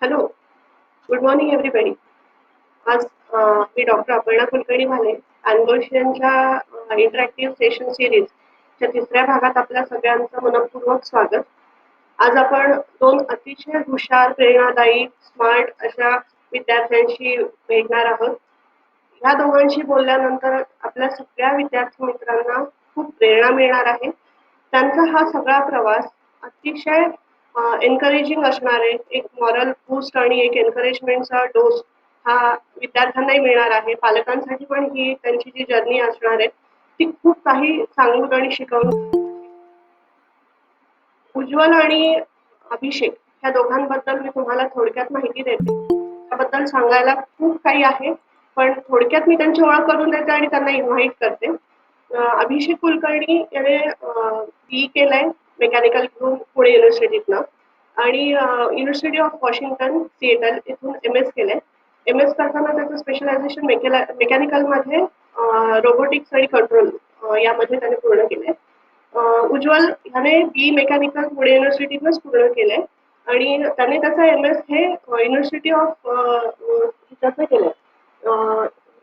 Hello, good morning everybody. आज मी doctor Aparna Kulkarni भाले अनगोशियनच्या interactive session सिरीजच्या तिसऱ्या भागात आपल्या सगळ्यांचं मनपूर्वक स्वागत. आज आपण दोन अतिशय हुशार, प्रेरणादायी, स्मार्ट अशा विद्यार्थ्यांशी भेटणार आहोत. ह्या दोघांशी बोलल्यानंतर आपल्या सगळ्या विद्यार्थी मित्रांना खूप प्रेरणा मिळणार आहे. त्यांचा हा सगळा प्रवास अतिशय एन्करेजिंग असणार आहे. एक मॉरल बूस्ट आणि एक एन्करेजमेंटचा डोस हा विद्यार्थ्यांनाही मिळणार आहे. पालकांसाठी पण ही त्यांची जी जर्नी असणार आहे ती खूप काही सांगून आणि शिकवून. उज्ज्वल आणि अभिषेक या दोघांबद्दल मी तुम्हाला थोडक्यात माहिती देते. त्याबद्दल सांगायला खूप काही आहे, पण थोडक्यात मी त्यांची ओळख करून देते आणि त्यांना इन्व्हाइट करते. अभिषेक कुलकर्णी याने बी केलंय मेकॅनिकल पुणे युनिव्हर्सिटीतनं आणि युनिव्हर्सिटी ऑफ वॉशिंग्टन सिएटल इथून MS केलंय. MS करताना त्याचं स्पेशलायझेशन मेकॅनिकलमध्ये रोबोटिक्स आणि कंट्रोल यामध्ये त्याने पूर्ण केलंय. उज्ज्वल ह्याने बी मेकॅनिकल पुणे युनिव्हर्सिटीतूनच पूर्ण केलंय आणि त्याने त्याचा MS हे युनिव्हर्सिटी ऑफ ह्याच्यातनं केलंय,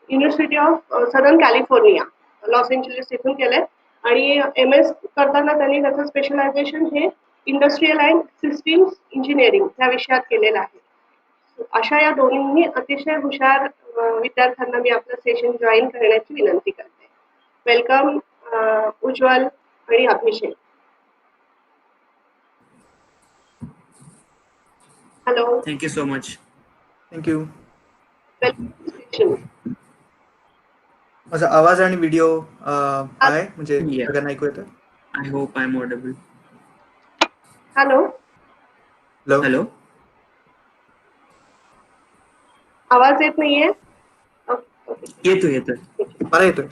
university of southern California Los Angeles इथून केलंय आणि MS करताना त्यांनी त्याचं स्पेशलायझेशन हे इंडस्ट्रियल अँड सिस्टीम्स इंजिनिअरिंग या विषयात केलेलं आहे. अशा या दोन्ही अतिशय हुशार विद्यार्थ्यांना मी आपलं सेशन जॉईन करण्याची विनंती करते. वेलकम उज्ज्वल आणि Abhishek. Hello. Thank you so much. Thank you. Welcome session. माझा आवाज आणि व्हिडिओ आहे म्हणजे Yeah. सगळ्यांना ऐकू येतं? I hope I'm audible. Hello. Hello. Hello. आवाज येत नाहीये? येतोय. मला येतोय.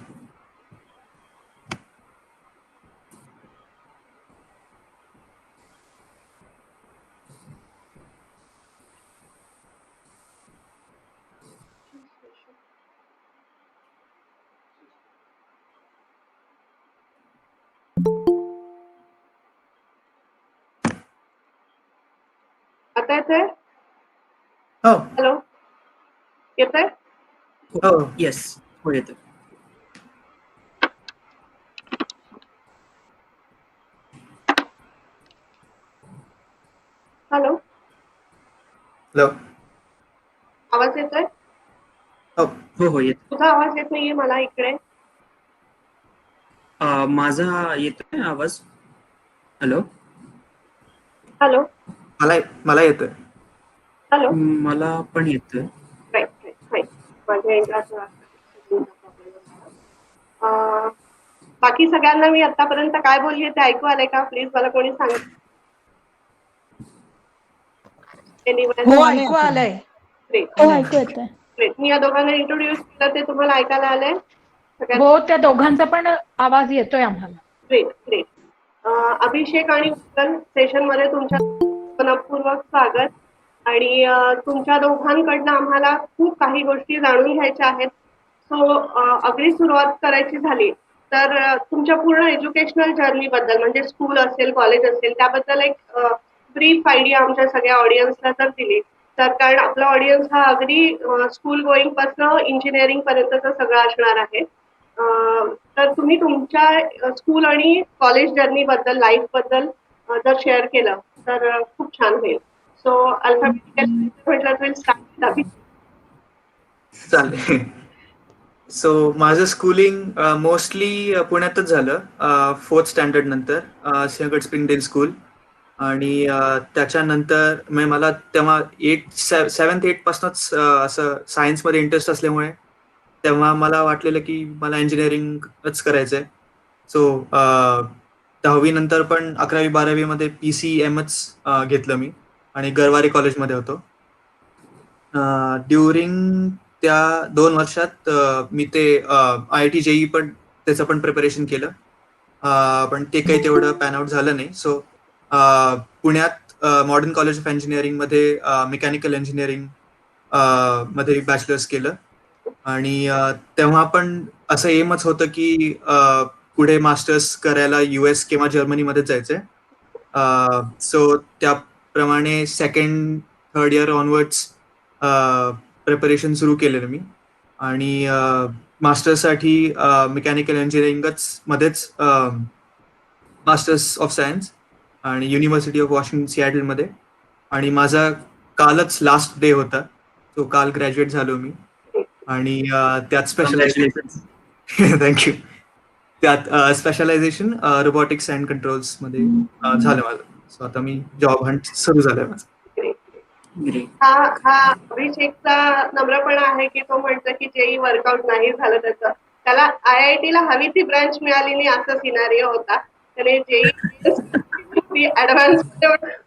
आता येतोय? हो हॅलो. येतोय? हो. Yes. हो येतोय. हॅलो. हॅलो. आवाज येतोय? हो येतोय. तुझा आवाज येत नाहीये मला इकडे. माझा येतोय आवाज? हॅलो. हॅलो. मला येतोय. हॅलो. मला पण येतोय. राईट. माझ्या इंटरनेटचा प्रॉब्लेम. बाकी सगळ्यांना मी आतापर्यंत काय बोलली ते ऐकू आलंय का? प्लीज मला कोणी सांग. हो ऐकू आलंय. हो ऐकू येतंय. ग्रेट. मी या दोघांना इंट्रोड्यूस केलं ते तुम्हाला ऐकायला आलंय? हो त्या दोघांचा पण आवाज येतोय आम्हाला. ग्रेट. अभिषेक आणि उत्तल सेशन मध्ये तुमच्या मनपूर्वक स्वागत आणि तुमच्या दोघांकडनं आम्हाला खूप काही गोष्टी जाणून घ्यायच्या आहेत. सो अगदी सुरुवात करायची झाली तर तुमच्या पूर्ण एज्युकेशनल जर्नी बद्दल म्हणजे स्कूल असेल, कॉलेज असेल त्याबद्दल एक ब्रीफ आयडिया आमच्या सगळ्या ऑडियन्सला जर दिली तर, कारण आपला ऑडियन्स हा अगदी स्कूल गोईंग पासून इंजिनिअरिंग पर्यंतचा सगळं असणार आहे. तर तुम्ही तुमच्या स्कूल आणि कॉलेज जर्नी बद्दल, लाईफ बद्दल जर शेअर केलं तर खूप छान होईल. सो अल्फाबेटिकल म्हटलं तर स्टार्ट. चालेल. सो माझं स्कूलिंग मोस्टली पुण्यातच झालं. 4th स्टँडर्ड नंतर सिंहगड स्प्रिंगडेल स्कूल आणि त्याच्यानंतर मला तेव्हा 7th 8th पासूनच असं सायन्समध्ये इंटरेस्ट असल्यामुळे तेव्हा मला वाटलेलं की मला इंजिनिअरिंगच करायचंय. सो 10वी नंतर पण 11वी 12वी मध्ये PCMच घेतलं मी आणि गरवारे कॉलेजमध्ये होतो. ड्युरिंग त्या 2 वर्षात मी ते IIT JEE पण त्याचं पण प्रिपरेशन केलं, पण ते काही तेवढं पॅन आउट झालं नाही. सो पुण्यात मॉडर्न कॉलेज ऑफ इंजिनिअरिंगमध्ये मेकॅनिकल इंजिनिअरिंग मध्ये बॅचलर्स केलं आणि तेव्हा पण असं एमच होतं की पुढे मास्टर्स करायला US किंवा जर्मनीमध्ये जायचंय. सो त्याप्रमाणे 2nd third year onwards preparation सुरू केलेलं मी. आणि मास्टर्ससाठी मेकॅनिकल इंजिनिअरिंगच मध्येच मास्टर्स ऑफ सायन्स आणि युनिव्हर्सिटी ऑफ वॉशिंग्टन सिॲटलमध्ये. आणि माझा कालच लास्ट डे होता, तो काल ग्रॅज्युएट झालो मी. आणि त्यात स्पेशलायझेशन कॉंग्रॅच्युलेशन. थँक्यू. त्यात स्पेशलायझेशन रोबोटिक्स अँड कंट्रोल्स मध्ये झालं माझं. सो आता मी जॉब हंट सुरू झालंय माझं. ग्रेट. हा हा अभिषेकचा नम्रपणा आहे की तो म्हणतो की जेई वर्कआउट नाही झालं त्याचं. त्याला IIT ला हवी ती ब्रांच मिळाली नाही असा सिनारिओ होता. त्याने जेई ऍडव्हान्स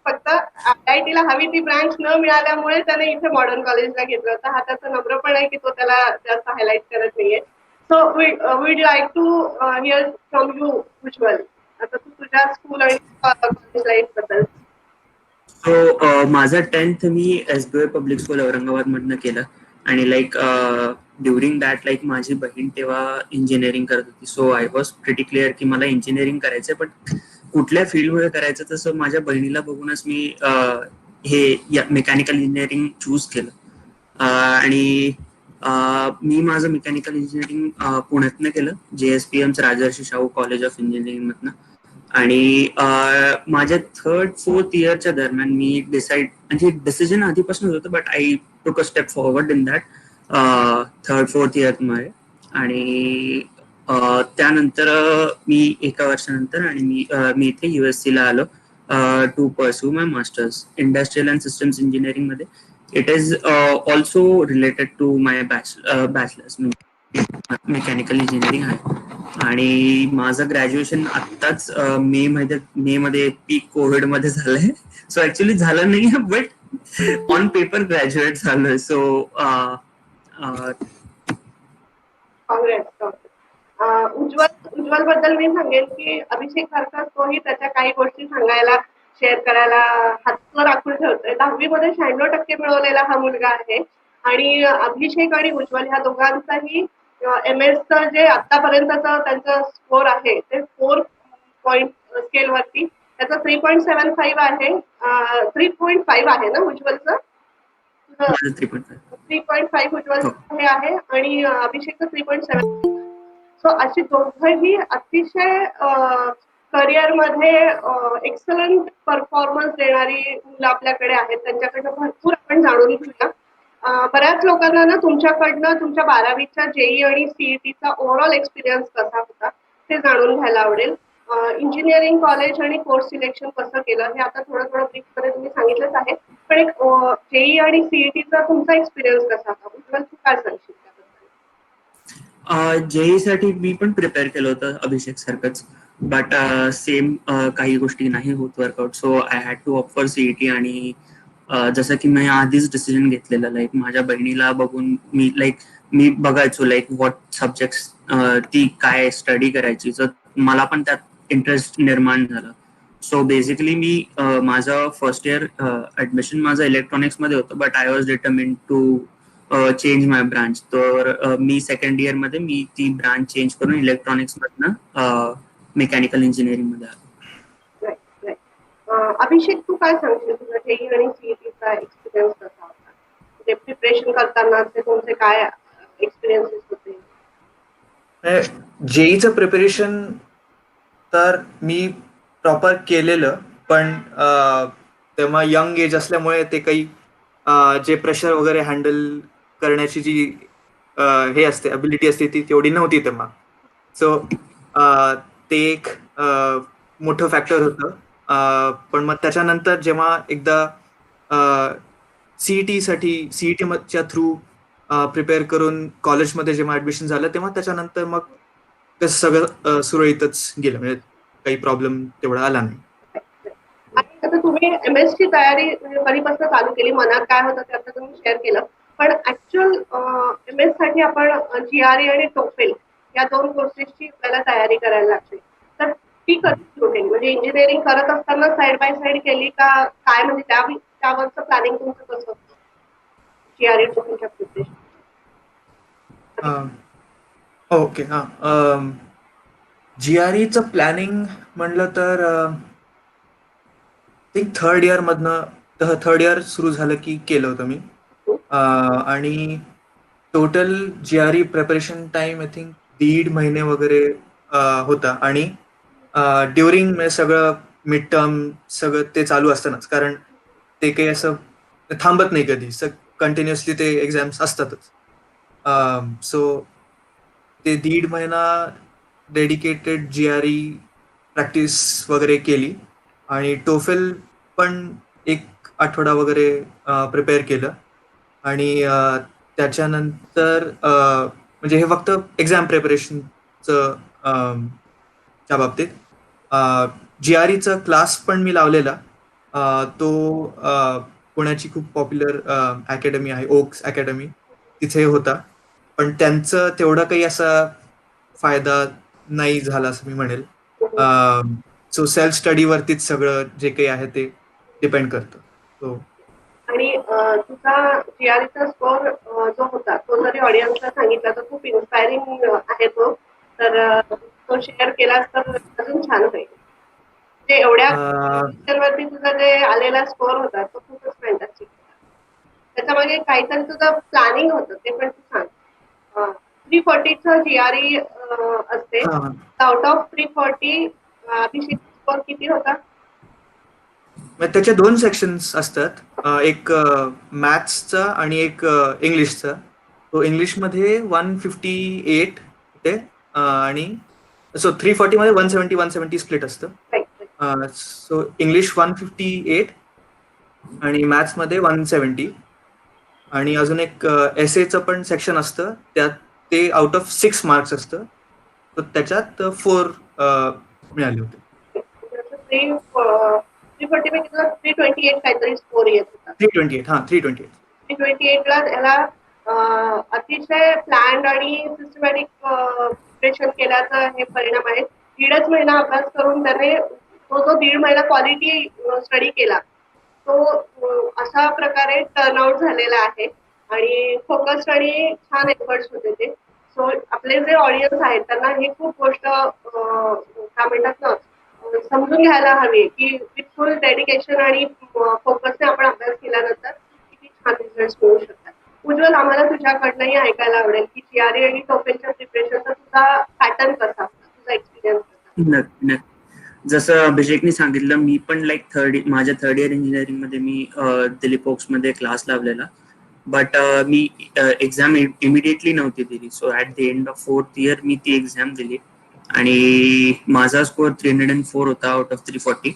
फक्त IIT ला हवी ती ब्रांच न मिळाल्यामुळे त्याने इथे मॉडर्न कॉलेजला घेतलं होतं. हा त्याचा नम्रपणा आहे की तो त्याला जास्त हायलाइट करत नाहीये. So we'd like to hear from you Ujjwal. आता तू तुझ्या स्कूल आणि कॉलेज लाईफ बद्दल. सो माझं 10th मी SBI पब्लिक स्कूल औरंगाबाद मधनं केलं. आणि लाईक ड्युरिंग दॅट लाईक माझी बहीण तेव्हा इंजिनिअरिंग करत होती. So I was pretty clear की मला इंजिनिअरिंग करायचंय, पण कुठल्या फील्डमध्ये करायचं तसं माझ्या बहिणीला बघूनच मी हे मेकॅनिकल इंजिनिअरिंग चूज केलं. आणि मी माझं मेकॅनिकल इंजिनिअरिंग पुण्यातनं केलं, JSPM Rajarshi Shahu college of engineering मधनं. आणि माझ्या 3rd-4th इयरच्या दरम्यान मी म्हणजे डिसिजन आधीपासूनच होतं, बट आय टूक a step forward in that 3rd-4th इयरमध्ये. आणि त्यानंतर मी एका वर्षानंतर आणि मी इथे USC ला आलो to pursue my master's industrial and systems engineering मध्ये. It is also related to my bachelor's mechanical engineering आहे. आणि माझं ग्रॅज्युएशन आत्ताच मे मध्ये पीक कोविड मध्ये झालंय. सो ऍक्च्युली झालं नाही, बट ऑन पेपर ग्रॅज्युएट झालोय. सो काँग्रेस. उज्ज्वल बद्दल मी सांगेन की अभिषेक सारखा तोही त्याच्या काही गोष्टी सांगायला शेअर करायला हातवर राखून ठेवतोय. 10वी मध्ये 96% मिळवलेला हा मुलगा आहे. आणि अभिषेक आणि उज्ज्वल ह्या दोघांचाही MS जे आतापर्यंतचं त्यांचं स्कोर आहे ते 4 पॉईंट स्केलवरती त्याचं 3.75 आहे. 3.5 आहे ना उज्ज्वलचं? 3.5 उज्ज्वल हे आहे आणि अभिषेकचं 3.7. सो अशी दोघंही अतिशय करिअरमध्ये एक्सलंट परफॉर्मन्स देणारी मुलं आपल्याकडे आहेत. त्यांच्याकडनं भरपूर आपण जाणून घेऊया. बऱ्याच लोकांना ना तुमच्याकडनं तुमच्या 12वीच्या JEE आणि CETचा ओव्हरऑल एक्सपिरियन्स कसा होता ते जाणून घ्यायला आवडेल. इंजिनिअरिंग कॉलेज आणि कोर्स सिलेक्शन कसं केलं हे आता थोडं ब्रीफमध्ये तुम्ही सांगितलंच आहे. पण एक JEE आणि CETचा तुमचा एक्सपिरियन्स कसा होता? उज्ज्वल, तू काय सांगशील त्याबद्दल? JEE साठी मी पण प्रिपेअर केलं होतं अभिषेक सारखंच, बट सेम काही गोष्टी नाही होत workout. So I had to opt for CET. आणि जसं की मी आधीच डिसिजन घेतलेलं, लाईक माझ्या बहिणीला बघून मी बघायचो लाईक व्हॉट सब्जेक्ट्स ती काय स्टडी करायची. तर मला पण त्यात इंटरेस्ट निर्माण झाला. सो बेसिकली मी माझं फर्स्ट इयर ऍडमिशन माझं इलेक्ट्रॉनिक्स मध्ये होतं, but I was determin to change my branch. तर मी सेकंड इयर मध्ये मी ती ब्रांच चेंज करून इलेक्ट्रॉनिक्स मधनं मेकॅनिकल इंजिनिअरिंग मध्ये आलो. अभिषेक, तू काय सांगशील तुझा JEE आणि CETचा एक्सपिरियन्स कसा होता? म्हणजे प्रिपरेशन करताना तुमचे काय एक्सपिरियन्सेस होते? JEEचं प्रिपरेशन तर मी प्रॉपर केलेलं, पण तेव्हा यंग एज असल्यामुळे ते काही जे प्रेशर वगैरे हँडल करण्याची जी हे असते अबिलिटी असते ती तेवढी नव्हती तेव्हा. सो ते एक मोठं फॅक्टर होतं. पण मग त्याच्यानंतर जेव्हा एकदा CETच्या थ्रू प्रिपेअर करून कॉलेजमध्ये जेव्हा ऍडमिशन झालं तेव्हा त्याच्यानंतर मग ते सगळं सुरळीतच गेलं, म्हणजे काही प्रॉब्लेम तेवढा आला नाही. आणि आता तुम्ही MS ची तयारी कधीपासून चालू केली? मनात काय होतं ते आता तुम्ही शेअर केलं, पण ऍक्च्युअल MS साठी आपण GRE आणि TOEFL या 2 कोर्सेसची आपल्याला तयारी करायला लागते. तर ती कधी सुरू केली? म्हणजे इंजिनिअरिंग करत असताना साइड बाय साइड केली का काय? म्हणजे त्यावरचं प्लॅनिंग तुमचं कसं होतं GRE TOEFLच्या प्रिपरेशन? ओके. GREचं प्लॅनिंग म्हणलं तर ते 3rd इयर मधनं थर्ड इयर सुरू झालं की केलं होतं मी. आणि total GRE preparation time I think 1.5 महिने वगैरे होता. आणि ड्युरिंग सगळं मिड टर्म सगळं ते चालू असतानाच, कारण ते काही असं थांबत नाही कधी, कंटिन्युअसली ते एक्झाम्स असतातच. सो ते 1.5 महिना डेडिकेटेड GRE प्रॅक्टिस वगैरे केली. आणि टोफेल पण 1 आठवडा वगैरे प्रिपेअर केलं. आणि त्याच्यानंतर म्हणजे हे फक्त एक्झाम प्रिपरेशनचं च्या बाबतीत. GREचा क्लास पण मी लावलेला. तो पुण्याची खूप पॉप्युलर अकॅडमी आहे, ओक्स अकॅडमी, तिथे होता. पण त्यांचं तेवढा काही असा फायदा नाही झाला असं मी म्हणेल. सो सेल्फ स्टडीवरतीच सगळं जे काही आहे ते डिपेंड करतं. सो आणि तुझा GREचा स्कोर जो होता तो जरी ऑडियन्सला सांगितला तर खूप इन्स्पायरिंग आहे तो. तर तो शेअर केलास तर अजून छान होईल. म्हणजे एवढ्या वरती तुझा जे आलेला स्कोर होता तो खूपच फॅन्टास्टिक होता. त्याच्यामागे काहीतरी तुझं प्लॅनिंग होतं ते पण तू सांग. 340चं GRE असते. आउट ऑफ 340 अभिषेक स्कोर किती होता? त्याचे 2 सेक्शन्स असतात, एक मॅथ्सचा आणि एक इंग्लिशचा. तो इंग्लिशमध्ये 158 होते. आणि सो 340 मध्ये 170 स्प्लिट असतं. सो इंग्लिश 158 आणि मॅथ्समध्ये 170. आणि अजून एक एसेचं पण सेक्शन असतं, त्यात ते आउट ऑफ 6 मार्क्स असतं. तर त्याच्यात 4 मिळाले होते. 340 पैकी तुला 328 काहीतरी स्कोर येत होता. 328. 328 ला त्याला अतिशय प्लॅन्ड आणि सिस्टमॅटिक प्रिपरेशन केल्याचा हे परिणाम आहे. 1.5 महिना अभ्यास करून त्याने तो जो 1.5 महिना क्वालिटी स्टडी केला तो अशा प्रकारे टर्नआउट झालेला आहे. आणि फोकस्ड आणि छान एफर्ट्स होते ते. सो आपले जे ऑडियन्स आहेत त्यांना ही खूप गोष्ट काय म्हणतात ना समजून घ्यायला हवी की विथ फुल डेडिकेशन आणि फोकसने आपण अभ्यास केल्यानंतर किती छान रिझल्ट मिळू शकतात. उज्ज्वल, आम्हाला तुझ्याकडनंही ऐकायला आवडेल की GRE आणि टोफेलच्या प्रिपरेशनचा तुझा पॅटर्न कसा होता, तुझा एक्सपिरियन्स कसा? नक्की. जसं अभिषेकने सांगितलं, मी पण माझ्या थर्ड इयर इंजिनिअरिंग मध्ये मी दिलीप ओक्स मध्ये क्लास लावलेला. बट मी एक्झाम इमिडिएटली नव्हती दिली. So at the end of 4th year मी ती एक्झाम दिली आणि माझा स्कोअर 304 होता आउट ऑफ 340.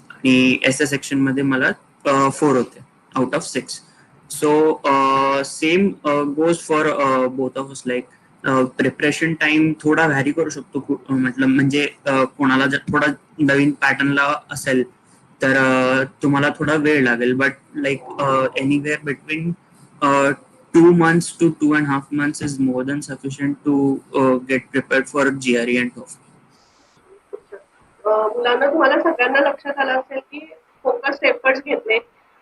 आणि एस सेक्शन मध्ये मला 4 होते out of 6. So same goes for both of us. Like preparation time थोडा व्हॅरी करू शकतो, म्हणजे कोणाला जर थोडा नवीन पॅटर्नला असेल तर तुम्हाला थोडा वेळ लागेल. But like anywhere between 2 months to 2.5 months is more than sufficient to get prepared for GRE and TOEFL. मुलांना तुम्हाला सगळ्यांना लक्षात आलं असेल की फोकस्ड एफर्ट्स घेतले,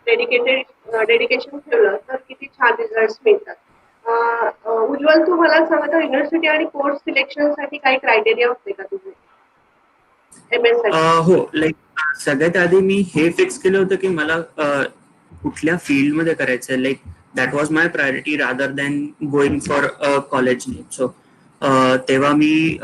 डेडिकेशन ठेवलं तर किती छान रिझल्ट मिळतात. उज्ज्वल, तू मला सांगत युनिव्हर्सिटी आणि कोर्स सिलेक्शन साठी काही क्रायटेरिया होते का तुझे MS साठी? हो, लाईक सगळ्यात आधी मी हे फिक्स केलं होतं की मला कुठल्या फील्डमध्ये करायचंय. Like that was my priority rather than going for college. So तेव्हा मी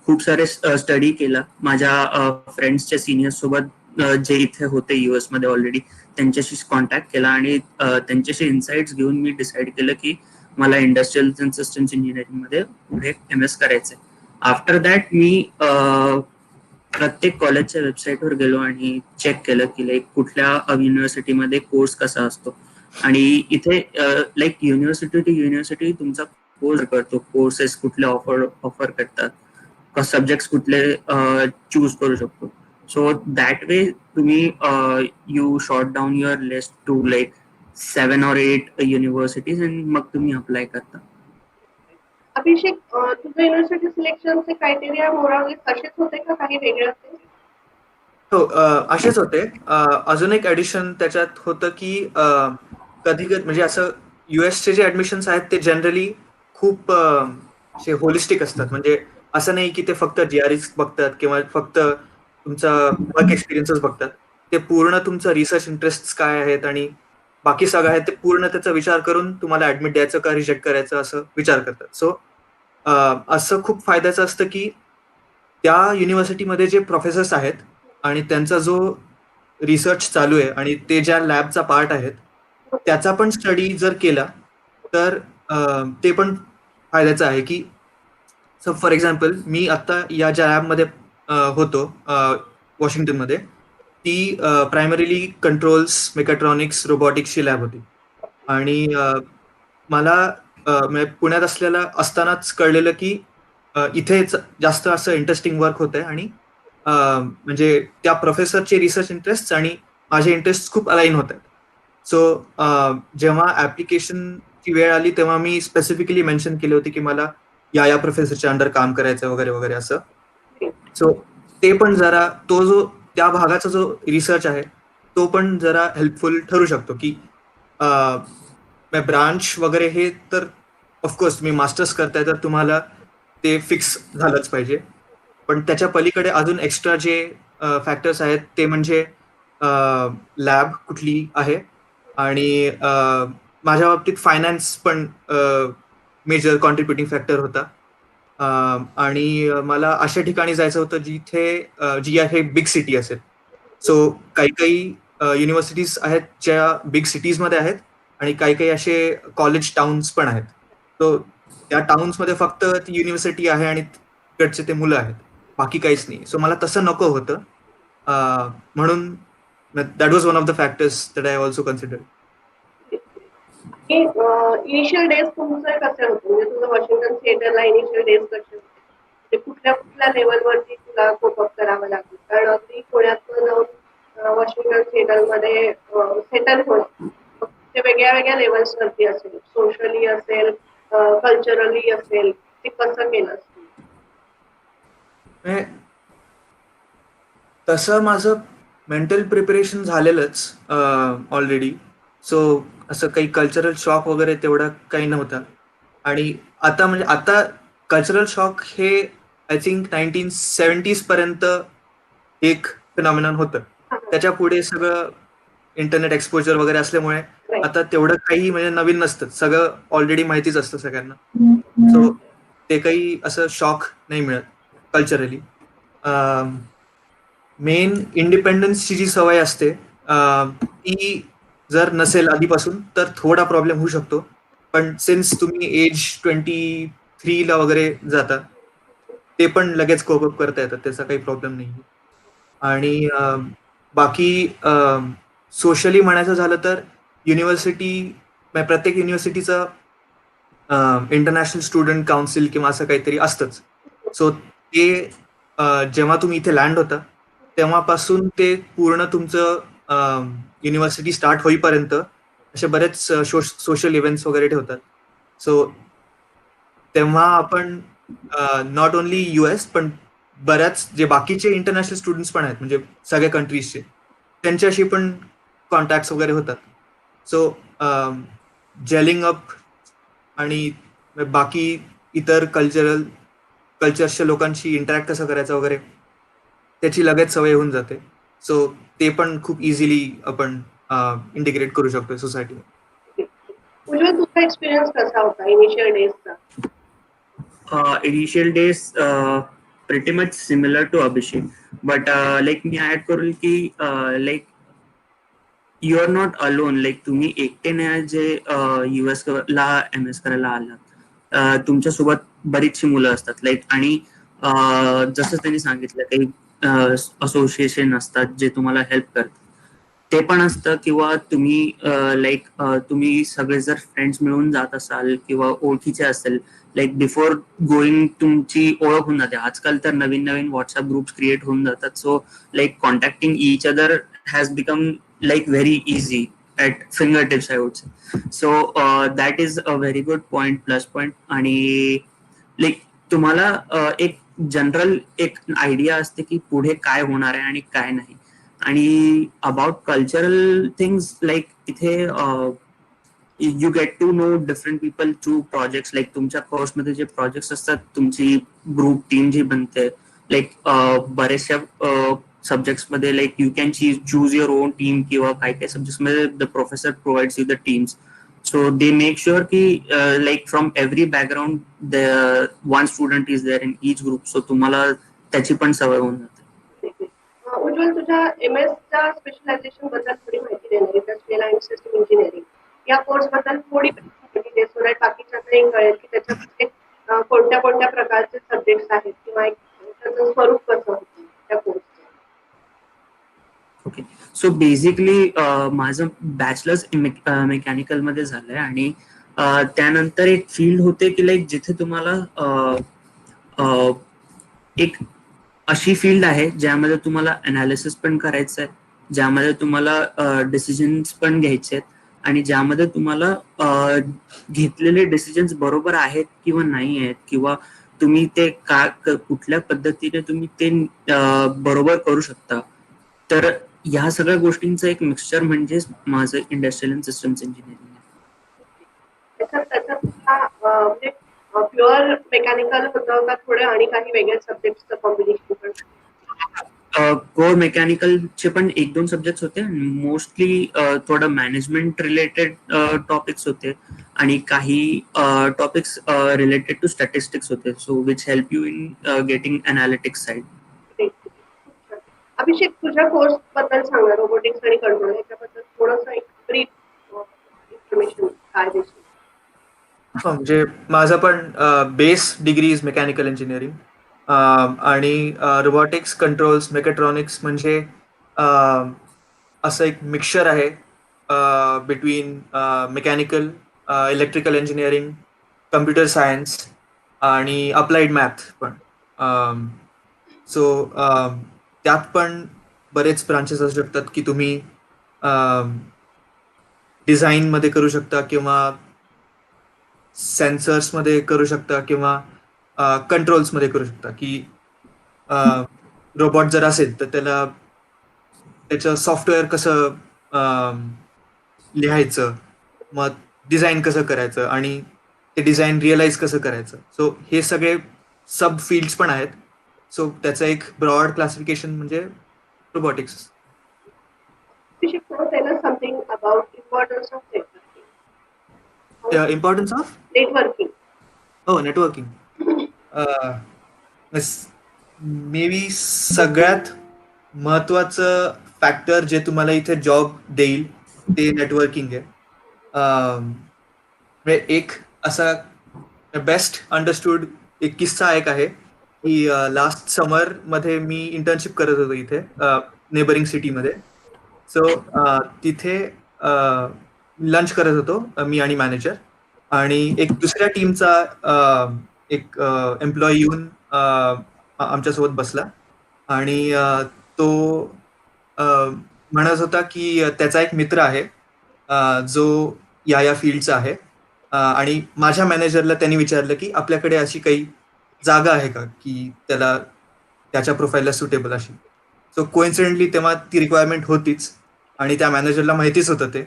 खूप सारे स्टडी केला माझ्या फ्रेंड्सच्या सिनियर्स सोबत जे इथे होते US मध्ये ऑलरेडी, त्यांच्याशी कॉन्टॅक्ट केला आणि त्यांच्याशी इन्साइट्स घेऊन मी डिसाईड केलं की मला इंडस्ट्रियल अँड सिस्टम्स इंजिनिअरिंग मध्ये पुढे MS करायचंय. आफ्टर दॅट मी प्रत्येक कॉलेजच्या वेबसाईटवर गेलो आणि चेक केलं की लाईक कुठल्या युनिव्हर्सिटीमध्ये कोर्स कसा असतो. आणि इथे लाईक युनिव्हर्सिटी टू युनिव्हर्सिटी तुमचा कोर्स करतो, कोर्सेस कुठले ऑफर करतात, सब्जेक्ट कुठले चूज करू शकतो. सो दॅट वे तुम्ही you short down your list to like 7 or 8 universities आणि मग तुम्ही अप्लाय करता. अभिषेक, तुझं युनिव्हर्सिटी सिलेक्शनचे क्रायटेरिया मोरावले तसेच होते का काही वेगळे होते? हो, असेच होते. अजून एक ऍडिशन त्याच्यात होतं की कधी म्हणजे असं युएसचे जे ऍडमिशन्स आहेत ते जनरली खूप होलिस्टिक असतात. म्हणजे असं नाही की ते फक्त GRE बघतात किंवा फक्त तुमचा वर्क एक्सपिरियन्सच बघतात. ते पूर्ण तुमचं रिसर्च इंटरेस्ट काय आहेत आणि बाकी सगळं आहे ते पूर्ण त्याचा विचार करून तुम्हाला ऍडमिट द्यायचं का रिजेक्ट करायचं असं विचार करतात. सो असं खूप फायद्याचं असतं की त्या युनिव्हर्सिटीमध्ये जे प्रोफेसर्स आहेत आणि त्यांचा जो रिसर्च चालू आहे आणि ते ज्या लॅबचा पार्ट आहेत त्याचा पण स्टडी जर केला तर ते पण फायद्याचं आहे की सो फॉर एक्झाम्पल मी आता या ज्या लॅबमध्ये होतो वॉशिंग्टनमध्ये ती प्रायमरीली कंट्रोल्स मेकाट्रॉनिक्स रोबोटिक्सची लॅब होती आणि मला म्हणजे पुण्यात असतानाच कळलेलं की इथेच जास्त असं इंटरेस्टिंग वर्क होतंय आणि म्हणजे त्या प्रोफेसरचे रिसर्च इंटरेस्ट आणि माझे इंटरेस्ट खूप अलाइन होत आहेत. सो जेव्हा ऍप्लिकेशनची वेळ आली तेव्हा मी स्पेसिफिकली मेन्शन केले होते की मला या प्रोफेसरच्या अंडर काम करायचं वगैरे वगैरे असं. सो ते पण जरा तो जो त्या भागाचा जो रिसर्च आहे तो पण जरा हेल्पफुल ठरू शकतो की ब्रांच वगैरे हे तर ऑफकोर्स तुम्ही मास्टर्स करताय तर तुम्हाला ते फिक्स झालंच पाहिजे. पण त्याच्या पलीकडे अजून एक्स्ट्रा जे फॅक्टर्स आहेत ते म्हणजे लॅब कुठली आहे आणि माझ्या बाबतीत फायनान्स पण मेजर कॉन्ट्रीब्युटिंग फॅक्टर होता. आणि मला अशा ठिकाणी जायचं होतं जिथे जी आहे बिग सिटी असेल. सो काही काही युनिव्हर्सिटीज आहेत ज्या बिग सिटीजमध्ये आहेत आणि काही काही असे कॉलेज टाउन्स पण आहेत. तो त्या टाउन्समध्ये फक्त ती युनिव्हर्सिटी आहे आणि तिकडचे ते मुलं आहेत, बाकी काहीच नाही. सो मला तसं नको होतं. म्हणून that was one of the factors that I also consider. Initial days तुमचं कसे होते म्हणजे तुझं वॉशिंग्टन थिएटरला इनिशियल डेज कसे होते ते कुठल्या कुठल्या लेवलवरती तुला कोप अप करावं लागलं कारण अगदी पुण्यात जाऊन वॉशिंग्टन थिएटरमध्ये सेटल होणं ते वेगळ्या वेगळ्या लेवल्सवरती असेल सोशली असेल कल्चरली असेल ते कसं केलं तसं माझं मेंटल प्रिपरेशन झालेलंच ऑलरेडी. सो असं काही कल्चरल शॉक वगैरे तेवढा काही नव्हता. आणि आता कल्चरल शॉक हे आय थिंक 1970s पर्यंत एक फिनॉमिनन होतं. त्याच्या पुढे सगळं इंटरनेट एक्सपोजर वगैरे असल्यामुळे आता तेवढं काही म्हणजे नवीन नसतं, सगळं ऑलरेडी माहितीच असतं सगळ्यांना. सो ते काही असं शॉक नाही मिळत कल्चरली. मेन इंडिपेंडन्सची जी सवय असते ती जर नसेल आधीपासून तर थोडा प्रॉब्लेम होऊ शकतो. पण सिन्स तुम्ही एज 23ला वगैरे जाता ते पण लगेच कोप अप करता येतात, त्याचा काही प्रॉब्लेम नाही. आणि बाकी सोशली म्हणायचं झालं तर प्रत्येक युनिव्हर्सिटीचं इंटरनॅशनल स्टुडंट काउन्सिल किंवा असं काहीतरी असतंच. सो ते जेव्हा तुम्ही इथे लँड होता तेव्हापासून ते पूर्ण तुमचं युनिव्हर्सिटी स्टार्ट होईपर्यंत असे बरेच सोशल इव्हेंट्स वगैरे ठेवतात. सो तेव्हा आपण नॉट ओनली US पण बऱ्याच जे बाकीचे इंटरनॅशनल स्टुडंट्स पण आहेत म्हणजे सगळ्या कंट्रीजचे त्यांच्याशी पण कॉन्टॅक्ट वगैरे होतात. सो जेलिंग अप आणि बाकी इतर कल्चरच्या लोकांशी इंटरॅक्ट कसं करायचं वगैरे त्याची लगेच सवय होऊन जाते. सो ते पण खूप इझिली आपण इंटिग्रेट करू शकतो सोसायटीमध्ये. उज्ज्वल तुझा एक्सपिरियन्स कसा होता इनिशियल डेजचा? Initial days pretty much similar to Abhishek, but like मी ऍड करेल की like you are not alone. Like तुम्ही एकटे नाही जे US ला MS करायला आलात. तुमच्यासोबत बरीचशी मुलं असतात लाईक आणि जसं त्यांनी सांगितलं काही असोसिएशन असतात जे तुम्हाला हेल्प करतात ते पण असतं किंवा तुम्ही लाईक तुम्ही सगळे जर फ्रेंड्स मिळून जात असाल किंवा ओळखीचे असेल लाईक बिफोर गोईंग तुमची ओळख होऊन जाते. आजकाल तर नवीन नवीन व्हॉट्सअप ग्रुप्स क्रिएट होऊन जातात. So like contacting each other has become like very easy at fingertips I would say. So that is a very good point, plus point. आणि like तुम्हाला एक जनरल एक आयडिया असते की पुढे काय होणार आहे आणि काय नाही. आणि अबाउट कल्चरल थिंग्स लाईक इथे you get to know different people through projects. Like तुमच्या कोर्समध्ये जे प्रोजेक्ट्स असतात तुमची ग्रुप टीम जी बनते लाईक बरेचशा सब्जेक्ट्स मध्ये like you can choose your own team किंवा काही काही सब्जेक्ट्स मध्ये the professor provides you the teams. So they make sure की like from every background one student is there in each group. So तुम्हाला त्याची पण सवय होऊन जाते. उज्ज्वल, तुझ्या MS च्या स्पेशलायझेशन बद्दल थोडी माहिती देणार इंडस्ट्रियल अँड सिस्टम इंजिनिअरिंग या कोर्स बद्दल थोडी माहिती दे, सो दॅट बाकीच्यांनाही कळेल की त्याच्यामध्ये कोणत्या कोणत्या प्रकारचे सब्जेक्ट्स आहेत किंवा त्याचं स्वरूप कसं होतं त्या कोर्सचं. ओके, सो बेसिकली माझं बॅचलर्स मेकॅनिकल मध्ये झालंय आणि त्यानंतर एक फील्ड होते की लाईक जिथे तुम्हाला एक अशी फील्ड आहे ज्यामध्ये तुम्हाला अनालिसिस पण करायचं आहे, ज्यामध्ये तुम्हाला डिसिजन्स पण घ्यायचे आहेत आणि ज्यामध्ये तुम्हाला घेतलेले डिसिजन्स बरोबर आहेत किंवा नाही आहेत किंवा तुम्ही ते कुठल्या पद्धतीने तुम्ही ते बरोबर करू शकता. तर ह्या सगळ्या गोष्टींचं एक मिक्सचर म्हणजे माझं इंडस्ट्रियल अँड सिस्टम्स इंजिनिअरिंग आहे. त्याच्यात म्हणजे प्युअर मेकॅनिकल होतं का थोडे आणि काही वेगळ्या सब्जेक्टचं कॉम्बिनेशन पण? कोर मेकॅनिकलचे पण 1-2 सब्जेक्ट होते. मोस्टली थोडं मॅनेजमेंट रिलेटेड टॉपिक्स होते आणि काही टॉपिक्स रिलेटेड टू स्टॅटिस्टिक्स होते. So which help you in getting analytics side. Abhishek, तुझ्या कोर्स बद्दल सांगा, रोबोटिक्स आणि कंट्रोल याच्याबद्दल थोडंसं एक ब्रीफ इन्फॉर्मेशन काय देशील? म्हणजे माझं पण base degree is mechanical engineering आणि रोबोटिक्स, कंट्रोल्स, मेकॅट्रॉनिक्स म्हणजे असं एक मिक्सचर आहे between mechanical, electrical engineering, computer science आणि अप्लाइड मॅथ पण. सो त्यात पण बरेच ब्रांचेस असू शकतात की तुम्ही डिझाईनमध्ये करू शकता किंवा सेन्सर्समध्ये करू शकता किंवा कंट्रोल्समध्ये करू शकता की रोबोट जर असेल तर त्याचं सॉफ्टवेअर कसं लिहायचं, मग डिझाईन कसं करायचं आणि ते डिझाईन रिअलाइज कसं करायचं. सो हे सगळे सब फील्ड्स पण आहेत. सो त्याचं एक ब्रॉड क्लासिफिकेशन म्हणजे robotics. Abhishek, now tell us something about importance of networking. Importance of Networking. हो, नेटवर्किंग. मे बी सगळ्यात महत्वाचं फॅक्टर जे तुम्हाला इथे जॉब देईल ते नेटवर्किंग आहे. म्हणजे एक असा बेस्ट अंडरस्टूड एक किस्सा एक आहे की लास्ट समर मध्ये मी इंटर्नशिप करत होतो इथे नेबरिंग सिटीमध्ये. सो तिथे लंच करत होतो मी आणि मॅनेजर, आणि एक दुसऱ्या टीमचा एक एम्प्लॉई येऊन आमच्यासोबत बसला आणि तो म्हणत होता की त्याचा एक मित्र आहे जो या फील्डचा आहे, आणि माझ्या मॅनेजरला त्यांनी विचारलं की आपल्याकडे अशी काही जागा आहे का की त्याला त्याच्या प्रोफाईलला सुटेबल अशी. सो कोइन्सिडेंटली तेव्हा ती रिक्वायरमेंट होतीच आणि त्या मॅनेजरला माहितीच होतं ते.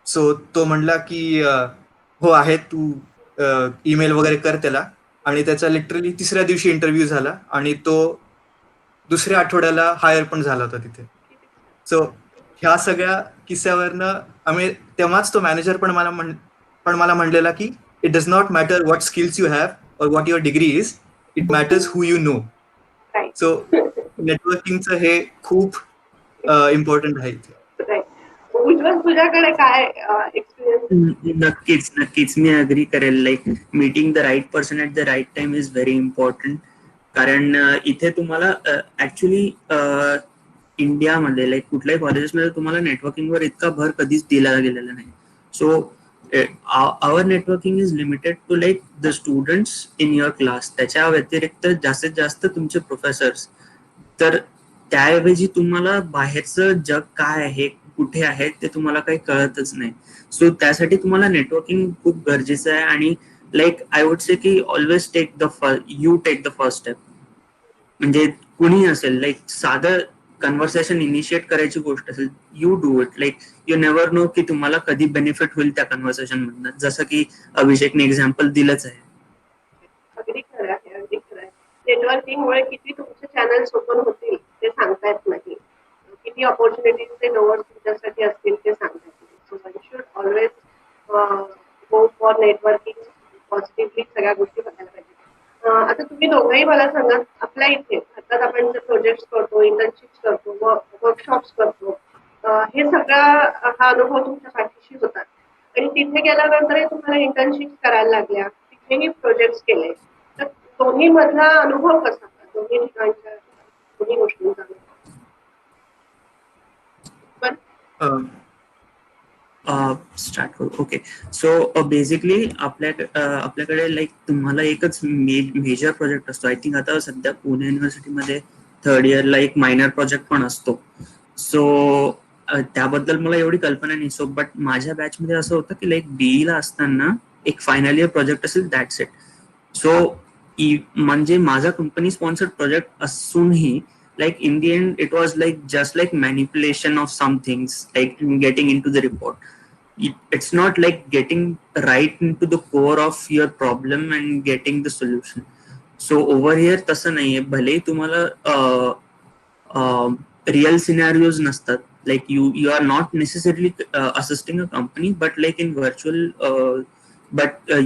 सो तो म्हणला की हो आहे, तू ईमेल वगैरे कर त्याला. आणि त्याचा लिटरली तिसऱ्या दिवशी इंटरव्ह्यू झाला आणि तो दुसऱ्या आठवड्याला हायर पण झाला होता तिथे. सो ह्या सगळ्या किस्स्यावरनं आम्ही तेव्हाच तो मॅनेजर पण मला म्हणलेला की it does not matter what skills you have or what your degree is, it matters who you know. So नेटवर्किंगचं हे खूप इम्पॉर्टंट आहे इथे. उज्ज्वल, तुझ्याकडे काय एक्सपिरियन्स? नक्कीच मी अग्री करेल. Like meeting the right person at the right time is very important. कारण इथे तुम्हाला ऍक्च्युली इंडियामध्ये लाईक कुठल्याही कॉलेजेसमध्ये तुम्हाला नेटवर्किंगवर इतका भर कधीच दिला गेलेला नाही. So our networking is limited to like the students in your class. त्याच्या व्यतिरिक्त जास्तीत जास्त तुमचे प्रोफेसर्स. तर त्याऐवजी तुम्हाला बाहेरचं जग काय आहे, कुठे आहे ते तुम्हाला काही कळतच नाही. सो त्यासाठी तुम्हाला नेटवर्किंग खूप गरजेचं आहे. आणि लाईक आय वुड से की always take the first step. म्हणजे कुणी असेल, लाईक साधं कन्व्हर्सेशन इनिशिएट करायची गोष्ट असेल, you do it. Like you never know की तुम्हाला कधी बेनिफिट होईल त्या कन्व्हर्सेशन मधनं, जसं की अभिषेकने एक्झाम्पल दिलंच आहे. अगदी खरं आहे, अगदी खरं आहे. नेटवर्किंग मुळे किती तुमचे चॅनल्स ओपन होतील ते सांगता येत नाही. किती ऑपॉर्च्युनिटीज ते डोअर्स तुमच्यासाठी असतील ते सांगता येत नाही. So one should always go for networking positively, सगळ्या गोष्टी बघायला पाहिजे. आता तुम्ही दोघंही मला सांगा, आपल्या इथे आता आपण जे प्रोजेक्ट करतो, इंटर्नशिप्स करतो, वर्कशॉप्स करतो, हे सगळा हा अनुभव तुमच्या पाठीशी होता आणि तिथे गेल्यानंतरही तुम्हाला इंटर्नशिप करायला लागल्या, तिथेही प्रोजेक्ट केले, तर दोन्ही मधला अनुभव कसा, दोन्ही ठिकाणच्या दोन्ही गोष्टींचा अनुभव? पण स्टार्ट करू. ओके. सो बेसिकली आपल्याकडे लाईक तुम्हाला एकच मेजर प्रोजेक्ट असतो. आय थिंक आता सध्या पुणे युनिव्हर्सिटीमध्ये थर्ड इयरला एक मायनर प्रोजेक्ट पण असतो. सो त्याबद्दल मला एवढी कल्पना नाही. सो बट माझ्या बॅचमध्ये असं होतं की लाईक बीईला असताना एक फायनल इयर प्रोजेक्ट असेल, दॅट्स इट. सो म्हणजे माझा कंपनी स्पॉन्सर्ड प्रोजेक्ट असूनही like in the end it was like just like manipulation of some things, like getting into the report. It's not like getting right into the core of your problem and getting the solution. So over here तसं नाहीये. भले तुम्हाला real scenarios नसतात, like you are not necessarily assisting a company, but like in virtual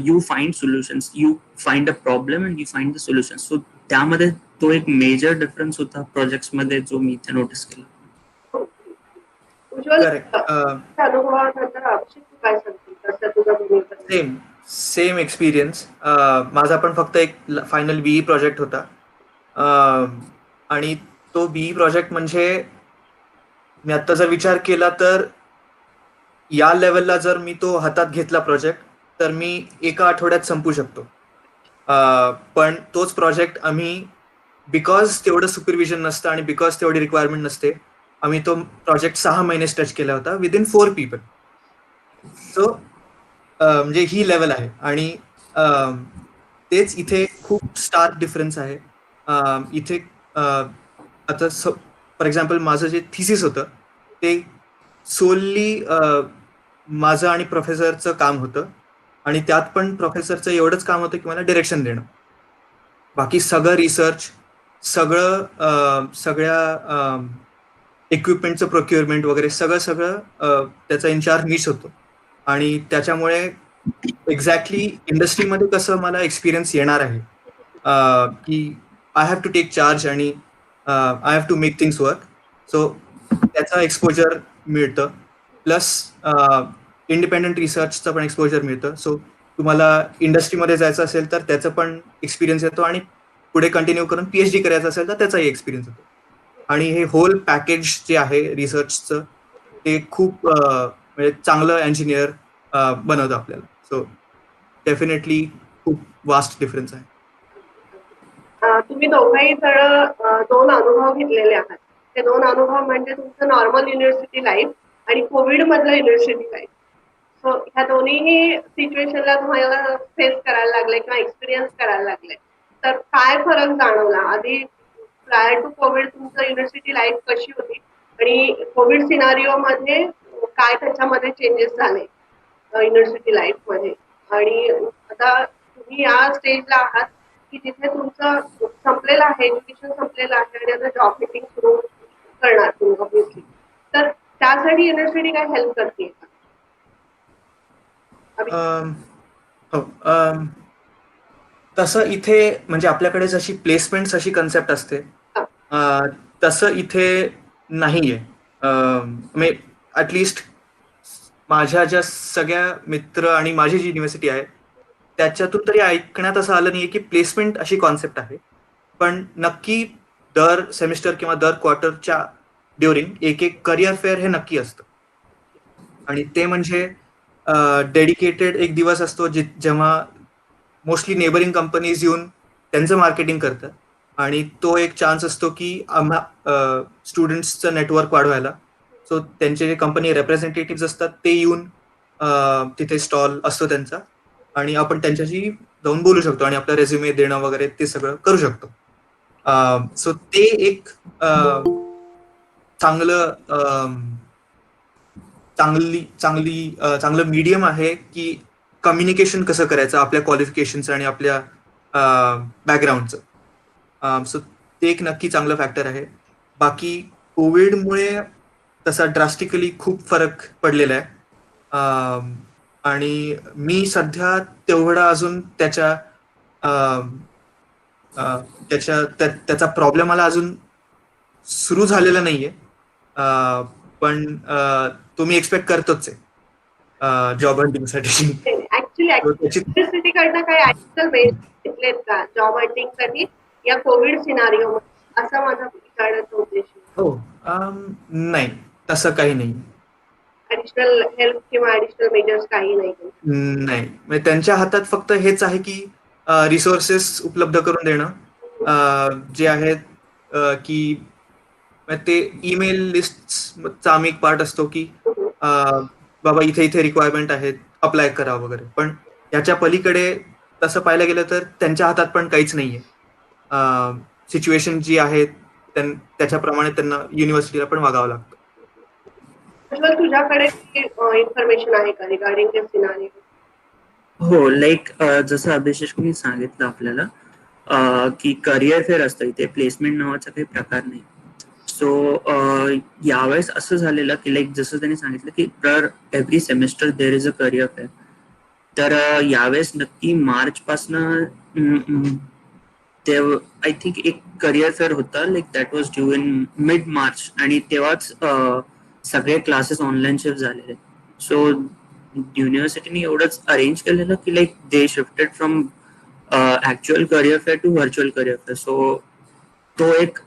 you find solutions, you find a problem and you find the solution. So त्यामध्ये तो एक major difference होता projects मध्ये जो मी इथे नोटीस केला. उज्ज्वल, correct. अनुभवानंतर अभिषेक तू काय सांगतील, कसं तुझा भूमिका? Same experience. माझा पण फक्त एक फायनल बीई प्रोजेक्ट होता. आणि तो बीई प्रोजेक्ट म्हणजे मी आता जर विचार केला तर या लेवलला जर मी तो हातात घेतला प्रोजेक्ट तर मी एका आठवड्यात संपू शकतो. पण तोच प्रोजेक्ट आम्ही बिकॉज तेवढं सुपरविजन नसतं आणि बिकॉज तेवढी रिक्वायरमेंट नसते, आम्ही तो प्रोजेक्ट 6 महिने स्ट्रेच केला होता विदिन 4 पीपल. सो म्हणजे ही लेवल आहे. आणि तेच इथे खूप स्टार्क डिफरन्स आहे. इथे आता फॉर एक्झाम्पल माझं जे थिसिस होतं ते सोलली माझं आणि प्रोफेसरचं काम होतं आणि त्यात पण प्रोफेसरचं एवढंच काम होतं की मला डिरेक्शन देणं. बाकी सगळं रिसर्च, सगळ्या इक्विपमेंटचं प्रोक्युअरमेंट वगैरे सगळं त्याचा इन्चार्ज मीच होतो. आणि त्याच्यामुळे एक्झॅक्टली इंडस्ट्रीमध्ये कसं मला एक्सपिरियन्स येणार आहे की I have to take charge आणि I have to make things work. So त्याचा एक्सपोजर मिळतं, प्लस इंडिपेंडंट रिसर्चचं पण एक्सपोजर मिळतं. सो तुम्हाला इंडस्ट्रीमध्ये जायचं असेल तर त्याचं पण एक्सपिरियन्स येतो आणि पुढे कंटिन्यू करून पीएचडी करायचं असेल तर त्याचाही एक्सपिरियन्स येतो. आणि हे होल पॅकेज जे आहे रिसर्चचं ते खूप म्हणजे चांगलं इंजिनियर बनवतं आपल्याला. सो डेफिनेटली खूप वास्ट डिफरन्स आहे. तुम्ही दोघंही जण दोन अनुभव घेतलेले आहात. ते दोन अनुभव म्हणजे तुमचं नॉर्मल युनिव्हर्सिटी लाईफ आणि कोविड मधलं युनिव्हर्सिटी लाईफ. सो ह्या दोन्हीही सिच्युएशनला तुम्हाला फेस करायला लागले किंवा एक्सपिरियन्स करायला लागले, तर काय फरक जाणवला? आधी प्रायर टू कोविड तुमचं युनिव्हर्सिटी लाईफ कशी होती आणि कोविड सिनारिओ मध्ये काय त्याच्यामध्ये चेंजेस झाले युनिव्हर्सिटी लाईफ मध्ये? आणि आता तुम्ही या स्टेजला आहात की जिथे तुमचं संपलेलं आहे, एज्युकेशन संपलेलं आहे आणि आता जॉब मीटिंग सुरू करणार तुम्ही ऑब्व्हियसली, तर त्यासाठी युनिव्हर्सिटी काय हेल्प करते का? हो, तसं इथे म्हणजे आपल्याकडे जशी प्लेसमेंट अशी कन्सेप्ट असते तसं इथे नाहीये. म्हणजे ॲटलिस्ट माझ्या ज्या सगळ्या मित्र आणि माझी जी युनिव्हर्सिटी आहे त्याच्यातून तरी ऐकण्यात असं आलं नाहीये की प्लेसमेंट अशी कॉन्सेप्ट आहे. पण नक्की दर सेमिस्टर किंवा दर क्वार्टरच्या ड्युरिंग एक करिअर फेअर हे नक्की असतं. आणि ते म्हणजे डेडिकेटेड एक दिवस असतो जेव्हा मोस्टली नेबरिंग कंपनीज येऊन त्यांचं मार्केटिंग करतात आणि तो एक चान्स असतो की आम्हा स्टुडंट्सचं नेटवर्क वाढवायला. सो त्यांचे जे कंपनी रेप्रेझेंटेटिव्ह असतात ते येऊन तिथे स्टॉल असतो त्यांचा आणि आपण त्यांच्याशी जाऊन बोलू शकतो आणि आपला रेझ्युमे देणं वगैरे ते सगळं करू शकतो. सो ते एक चांगलं मीडियम आहे की कम्युनिकेशन कसं करायचं आपल्या क्वालिफिकेशनचं आणि आपल्या बॅकग्राऊंडचं. सो ते एक नक्की चांगलं फॅक्टर आहे. बाकी कोविडमुळे तसा ड्रास्टिकली खूप फरक पडलेला आहे. अं, आणि मी सध्या तेवढा अजून अं, त्याचा प्रॉब्लेम मला अजून सुरू झालेला नाहीये. अं, पण तो मी एक्सपेक्ट करतोच आहे जॉब हंटिंगसाठी. ऍक्च्युली तो त्याची युनिव्हर्सिटीकडनं काही ऍडिशनल मेजर्स घेतलेत का जॉब हंटिंगसाठी या कोविड सिनारिओ असा माझा विचारण्याचा उद्देश आहे. हो. नाही, तसं काही नाही. ऍडिशनल हेल्प किंवा ऍडिशनल मेजर्स काही नाही. नाही, म्हणजे त्यांच्या हातात फक्त हेच आहे की रिसोर्सेस उपलब्ध करून देणं, जे आहेत की म्हणजे ते ईमेल लिस्टचा आम्ही एक पार्ट असतो की बाबा इथे इथे रिक्वायरमेंट आहेत, अप्लाय करा वगैरे. पण याच्या पलीकडे तसं पाहायला गेलं तर त्यांच्या हातात पण काहीच नाहीये. सिच्युएशन जी आहे त्याच्याप्रमाणे त्यांना युनिव्हर्सिटीला पण वागावं लागतं. प्रज्वल, तुझ्याकडे इन्फॉर्मेशन आहे का रिगार्डिंग दिस सिनारिओ? हो, लाईक जसं अभिषेकनी सांगितलं आपल्याला की करिअर फेअर असतं, इथे प्लेसमेंट नावाचा काही प्रकार नाही. सो यावेळेस असं झालेलं की लाईक जसं त्यांनी सांगितलं की दर every semester there is a career fair. तर यावेळेस नक्की मार्च पासनं ते आय थिंक एक करिअर फेअर होता, like that was due in mid March, आणि तेव्हाच सगळे क्लासेस ऑनलाईन शिफ्ट झालेले. सो युनिव्हर्सिटीने एवढंच अरेंज केलेलं की like they shifted from actual career fair to virtual career fair. So तो एक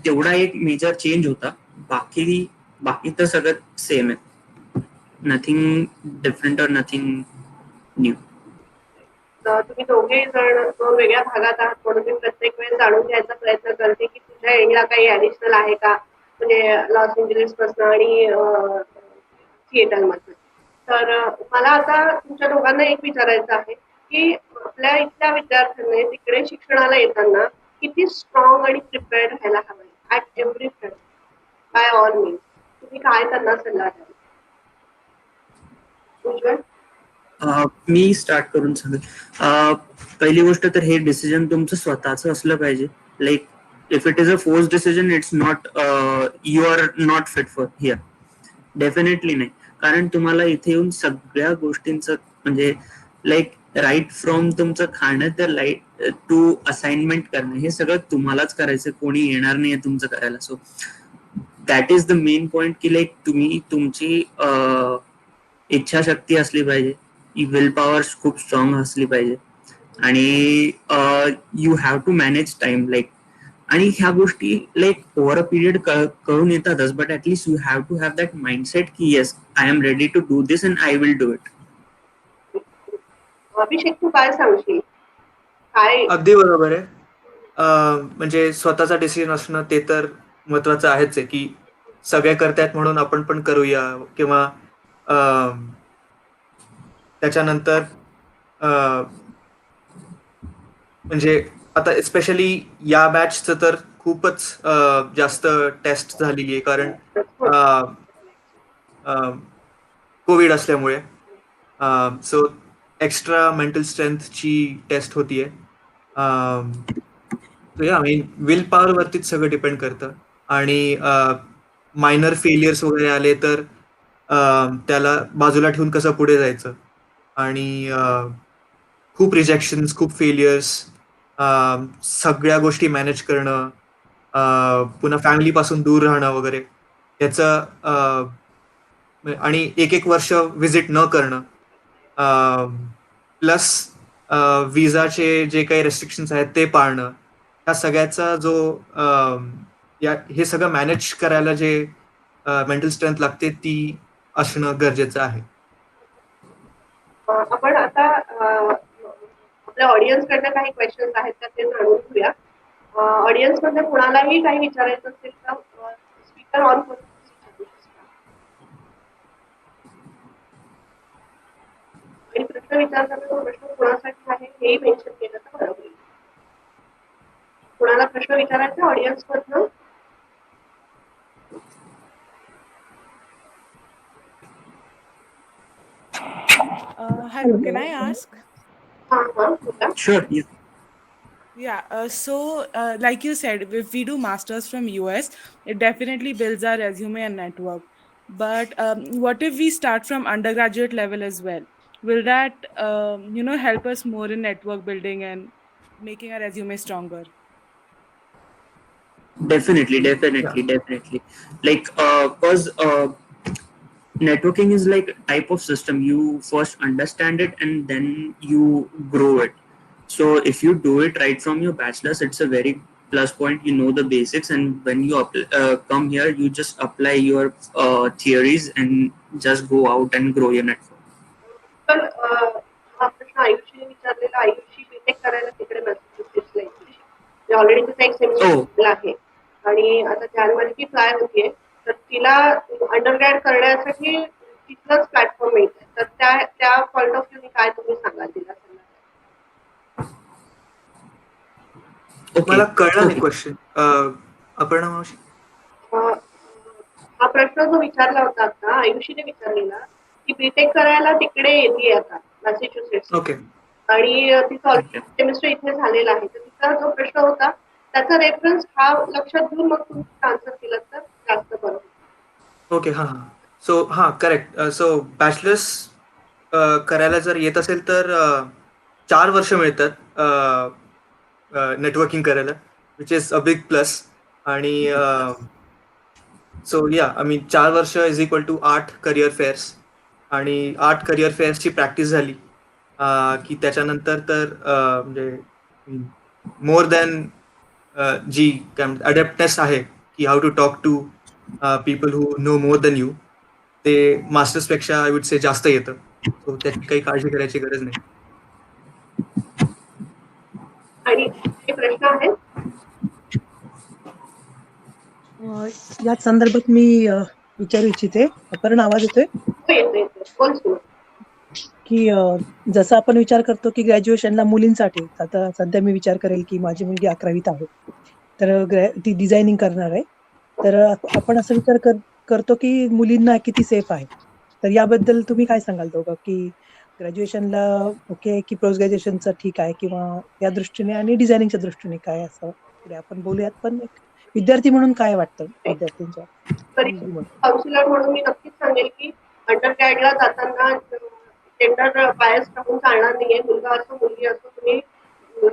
तेवढा एक मेजर चेंज होता. बाकी तर सगळं सेम आहे, नथिंग डिफरंट और नथिंग न्यू. तुम्ही दोघे जण दोन वेगळ्या भागात आहात म्हणून मी प्रत्येक वेळेस जाणून घ्यायचा प्रयत्न करते की तुझ्या एरियाला काही ऍडिशनल आहे का, म्हणजे लॉस एंजलिस पासून आणि सिएटल मधून. तर मला आता तुमच्या दोघांना एक विचारायचं आहे की आपल्या इथल्या विद्यार्थ्यांनी तिकडे शिक्षणाला येताना किती स्ट्रॉंग आणि प्रिपेअर्ड राहायला हवं at every front by all means. तुम्ही काय त्यांना सल्ला द्याल? उज्ज्वल? मी स्टार्ट करून सांगेन. पहिली गोष्ट तर हे डिसिजन तुमचं स्वतःचं असलं पाहिजे. Like if it is a force decision, it's not, you are not fit for here. Definitely नाही. कारण तुम्हाला इथे येऊन सगळ्या गोष्टींचं म्हणजे लाईक राईट फ्रॉम तुमचं खाणं तर लाईट टू असाइनमेंट करणं, हे सगळं तुम्हालाच करायचं, कोणी येणार नाहीये तुमचं करायला. So that is the main point की लाईक तुम्ही तुमची इच्छाशक्ती असली पाहिजे, विल पॉवर खूप स्ट्रॉंग असली पाहिजे, आणि you have to manage time. Like आणि ह्या गोष्टी लाईक ओव्हर अ पिरियड कळून येतातच, but at least you have to have that mindset की yes, I am ready to do this and I will do it. Abhishek, तू काय सांगशील? काय अगदी बरोबर आहे. म्हणजे स्वतःचा डिसिजन असणं ते तर महत्वाचं आहेच आहे की सगळे करतायत म्हणून आपण पण करूया, किंवा त्याच्यानंतर म्हणजे आता स्पेशली या बॅचचं तर खूपच जास्त टेस्ट झालेली आहे, कारण कोविड असल्यामुळे. सो एक्स्ट्रा मेंटल स्ट्रेंथची टेस्ट होतीये. या विल पॉवर वरतीच सगळं डिपेंड करतं. आणि मायनर फेलियर्स वगैरे आले तर त्याला बाजूला ठेवून कसं पुढे जायचं. आणि खूप रिजेक्शन्स, खूप फेलियर्स, सगळ्या गोष्टी मॅनेज करणं, पुन्हा फॅमिलीपासून दूर राहणं वगैरे, याचं आणि एक वर्ष व्हिजिट न करणं, प्लस विजाचे जे काही रेस्ट्रिक्शन्स आहेत ते पाळणं, ह्या सगळ्याचा जो हे सगळं मॅनेज करायला जे मेंटल स्ट्रेंथ लागते ती असणं गरजेचं आहे. आपण आता आपल्या ऑडियन्स कडनं काही क्वेश्चन्स आहेत का ते जाणून घेऊया. ऑडियन्स मध्ये कुणालाही काही विचारायचं असेल तर स्पीकर ऑन करून विचारू शकता. आणि प्रश्न विचारताना तो प्रश्न कुणासाठी आहे हेही मेन्शन केलं तर बरं होईल. कुणाला प्रश्न विचारायचा ऑडियन्स मधनं? Hello, can I ask? हा, बोला. Sure. Yeah, like you said, if we do masters from US, it definitely builds our resume and network. But what if we start from undergraduate level as well? Will that help us more in network building and making our resume stronger? Definitely, Yeah. definitely, definitely. Like, cause networking is like a type of system. You first understand it and then you grow it. So if you do it right from your bachelor's, it's a very plus point. You know the basics, and when you come here, you just apply your theories and just go out and grow your network. पण हा प्रश्न आयुषीने विचारलेला, Ayushi BTech करायला तिकडे मॅसेच्युसेट्सला येते, already तिचा एक Oh, semester आहे आणि आता जानेवारी ती फ्लाय होतीये, तर तिला अंडरग्रॅड करण्यासाठी तिथलंच प्लॅटफॉर्म मिळतंय, तर त्या त्या पॉईंट ऑफ व्ह्यूने काय तुम्ही सांगाल तिला सल्ला? मला okay, कळलं नाही okay. क्वेश्चन. अपर्णा मावशी. अं, हा प्रश्न जो विचारला होता आता आयुषीने विचारलेला, की बीटेक करायला तिकडे येते आता मॅसेच्युसेट्स ओके. आणि तिचं Okay. ऑलरेडी सेमिस्टर इथे झालेला आहे, तर तिचा जो प्रश्न होता त्याचा रेफरन्स हा लक्षात घेऊन मग तुम्ही आन्सर केलं तर जास्त बरं होईल. ओके. हां, हां. सो हां, करेक्ट. सो बॅचलर्स करायला जर येत असेल तर 4 वर्ष मिळतात नेटवर्किंग करायला, which is a big plus. आणि सो या, आय मीन 4 वर्ष is equal to 8 career fairs. आणि 8 करिअर फेअर्सची प्रॅक्टिस झाली की त्याच्यानंतर तर म्हणजे मोर दॅन जी काय अडॅप्टनेस आहे की how to talk to people who know more than you, ते मास्टर्सपेक्षा आय वुड से जास्त येतं. सो त्याची काही काळजी करायची गरज नाही. आणि काही प्रश्न आहेत? अ, याच संदर्भात मी विचारू इच्छिते. अपर्णा, आवाज येतोय? हो, येतो येतो, बोल सुरू. की जसं आपण विचार करतो की ग्रॅज्युएशनला मुलींसाठी, आता सध्या मी विचार करेल की माझी मुलगी 11वीत आहे, तर ती डिझायनिंग करणार आहे. तर आपण असा विचार करतो की मुलींना किती सेफ आहे. तर याबद्दल तुम्ही काय सांगाल दोघं, की ग्रॅज्युएशनला ओके की पोस्ट ग्रॅज्युएशनचं ठीक आहे, किंवा या दृष्टीने आणि डिझायनिंगच्या दृष्टीने काय, असं पुढे आपण बोलूयात. पण एक विद्यार्थी म्हणून काय वाटतं विद्यार्थ्यांच्या, तरी मुलगी म्हणून? काउन्सिलर म्हणून मी नक्कीच सांगेल की अंडरग्रॅडला जाताना जेंडर बायस राहून चालणार नाहीये. मुलगा असो मुलगी असो, तुम्ही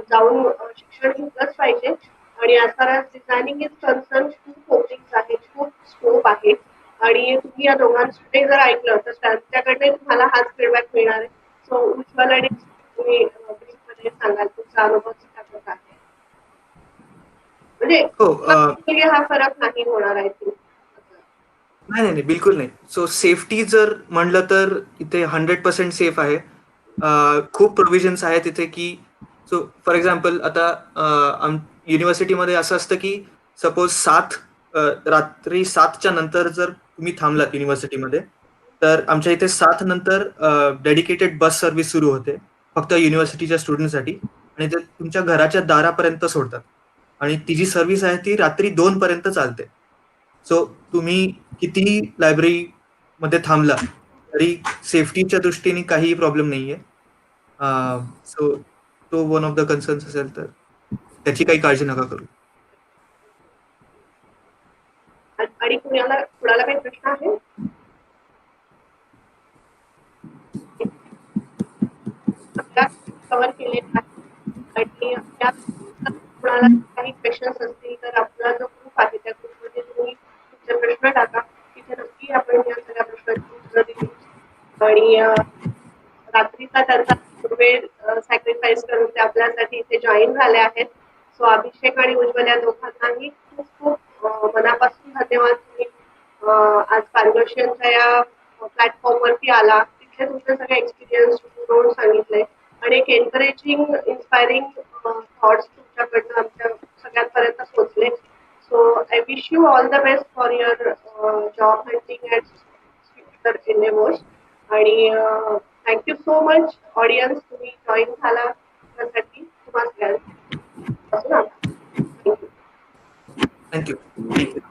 जाऊन शिक्षण घेतलंच पाहिजे. आणि as far as designing is concern, खूप ओपनिंग्स आहेत, खूप स्कोप आहे. आणि तुम्ही या दोघांकडे जर ऐकलं तर त्यांच्याकडे तुम्हाला हाच फीडबॅक मिळणार आहे. सो उज्ज्वल आणि तुम्ही ब्रीफमध्ये सांगाल तुमचा अनुभव कसा आहे. म्हणजे हो. हा फरक नाही होणार आहे ती. नाही, नाही, नाही. बिलकुल नाही. सो सेफ्टी जर म्हणलं तर इथे 100% सेफ आहे. खूप प्रोव्हिजन्स आहेत इथे की सो फॉर एक्झाम्पल आता युनिव्हर्सिटीमध्ये असं असतं की सपोज रात्री 7च्या नंतर जर तुम्ही थांबलात युनिव्हर्सिटीमध्ये, तर आमच्या इथे 7 नंतर डेडिकेटेड बस सर्व्हिस सुरू होते फक्त युनिव्हर्सिटीच्या स्टुडंटसाठी, आणि ते तुमच्या घराच्या दारापर्यंत सोडतात. आणि ती जी सर्व्हिस आहे ती रात्री 2 पर्यंत चालते. सो तुम्ही कितीही लायब्ररीमध्ये थांबला तरी सेफ्टीच्या दृष्टीने काहीही प्रॉब्लेम नाहीये. सो तो वन ऑफ द कन्सर्न्स असेल तर त्याची काही काळजी नका करू. आणि कुणाला काही प्रश्न आहे? आपला कव्हर केलेला आहे. आणि या कुणाला काही क्वेश्चन्स असतील तर आपला जो ग्रुप आहे त्या ग्रुपमध्ये तुम्ही तुमचे प्रश्न टाका. तिथे नक्की आपण या सगळ्या प्रश्नांची उत्तरं दिली. आणि रात्रीचा त्यांचा वेळ सॅक्रिफाईस करून ते आपल्यासाठी इथे जॉईन झाले आहेत. सो अभिषेक आणि उज्ज्वल या दोघांनाही खूप खूप मनापासून धन्यवाद. तुम्ही आज पारदर्शनच्या या प्लॅटफॉर्मवरती आला, तिथे तुमचे सगळे एक्सपिरियन्स नोट सांगितले आणि एक एनकरेजिंग इन्स्पायरिंग थॉट्स तुमच्याकडनं आमच्या सगळ्यांपर्यंत पोहोचले. So I wish you all the best for your job hunting and future endeavours. आणि थँक्यू सो मच ऑडियन्स, तुम्ही जॉईन झाला त्यासाठी तुम्हाला सगळ्यांपासून आभार. थँक्यू. थँक्यू. Thank you.